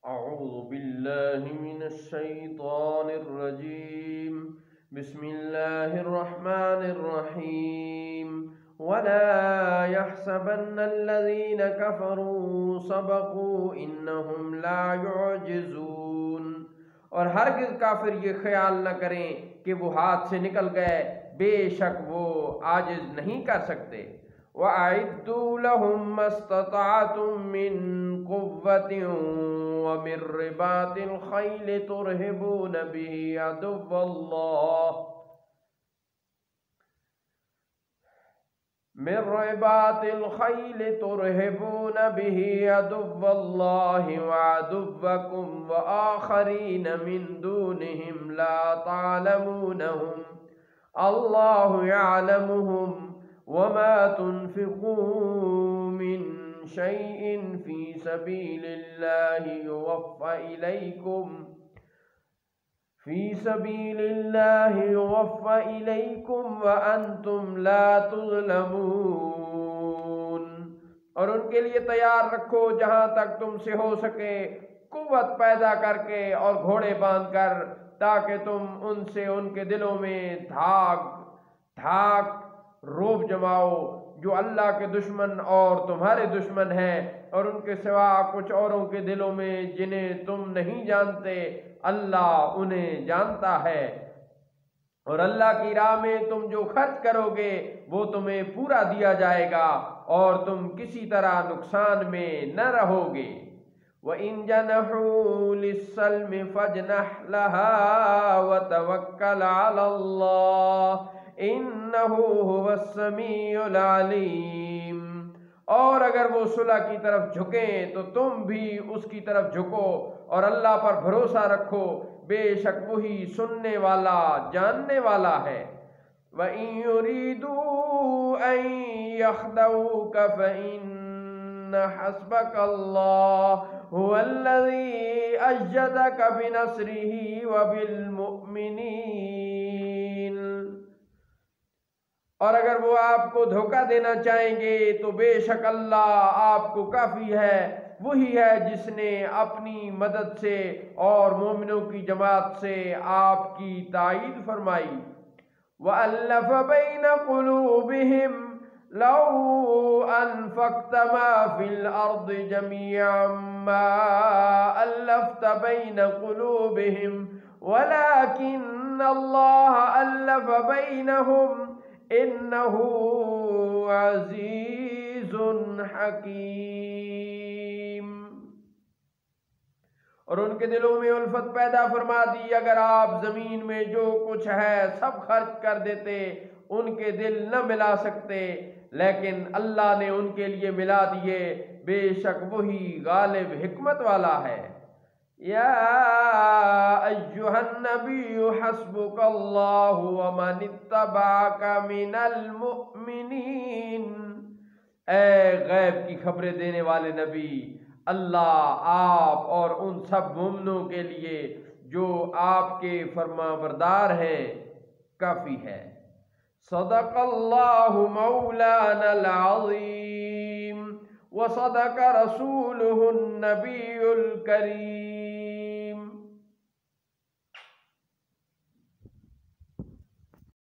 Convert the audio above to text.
أعوذ بالله من الشيطان الرجيم بسم الله الرحمن الرحيم ولا يحسبن الذين كفروا سبقوا إنهم لا يعجزون، اور ہرگز کافر یہ خیال نہ کریں کہ وہ ہاتھ سے نکل گئے، بے شک وہ عاجز نہیں کر سکتے۔ وَأَعِدُّوا لَهُم مَّا اسْتَطَعْتُم مِّن قُوَّةٍ وَمِن رِّبَاطِ الْخَيْلِ تُرْهِبُونَ بِهِ عَدُوَّ اللَّهِ وَعَدُوَّكُمْ وَآخَرِينَ مِن دُونِهِمْ لَا تَعْلَمُونَهُمْ اللَّهُ يَعْلَمُهُمْ وَمَا تُنْفِقُوا مِن شَيْءٍ فِي سَبِيلِ اللَّهِ يُوَفَّ إِلَيْكُمْ وَأَنْتُمْ لَا تُظْلَمُونَ، اور ان کے لیے تیار رکھو جہاں تک تم سے ہو سکے قوت پیدا کر کے اور گھوڑے باندھ کر، تاکہ تم ان سے ان کے دلوں میں دھاک روب جماؤ جو اللہ کے دشمن اور تمہارے دشمن ہیں، اور ان کے سوا کچھ اوروں کے دلوں میں جنہیں تم نہیں جانتے، اللہ انہیں جانتا ہے۔ اور اللہ کی راہ میں تم جو خرچ کرو گے وہ تمہیں پورا دیا جائے گا، اور تم کسی طرح نقصان میں نہ رہو گے۔ وَإِن جَنَحُوا لِلسَّلْمِ فَاجْنَحْ لَهَا وَتَوَكَّلْ عَلَى اللَّهِ إِنَّهُ هُوَ السَّمِيعُ الْعَلِيمُ، اور اگر وہ صلح کی طرف جھکیں تو تم بھی اس کی طرف جھکو، اور اللہ پر بھروسہ رکھو، بے شک وہی سننے والا جاننے والا ہے۔ وَإِن يُرِيدُوا أَن يَخْدَعُوكَ فَإِنَّ حَسْبَكَ اللَّهُ هُوَ الَّذِي أَيَّدَكَ بِنَصْرِهِ وَبِالْمُؤْمِنِينَ، اور اگر وہ آپ کو دھوکہ دینا چاہیں گے تو بے شک اللہ آپ کو کافی ہے، وہی ہے جس نے اپنی مدد سے اور مومنوں کی جماعت سے آپ کی تائید فرمائی۔ وَأَلَّفَ بَيْنَ قُلُوبِهِمْ لَوْ أَنفَقْتَ مَا فِي الْأَرْضِ جَمِيعًا مَّا أَلَّفْتَ بَيْنَ قُلُوبِهِمْ وَلَٰكِنَّ اللَّهَ أَلَّفَ بَيْنَهُمْ إِنَّهُ عَزِيزٌ حَكِيمٌ، اور ان کے دلوں میں الفت پیدا فرما دی، اگر آپ زمین میں جو کچھ ہے سب خرچ کر دیتے ان کے دل نہ ملا سکتے، لیکن اللہ نے ان کے لیے ملا دیے، بے شک وہی غالب حکمت والا ہے۔ یا ایہا النبی حسبک اللہ ومن اتبعک من المؤمنین، اے غیب کی خبریں دینے والے نبی، اللہ آپ اور ان سب مومنوں کے لیے جو آپ کے فرما بردار ہیں کافی ہے۔ صدق اللہ مولانا العظیم وصدق رسولہ النبی الکریم۔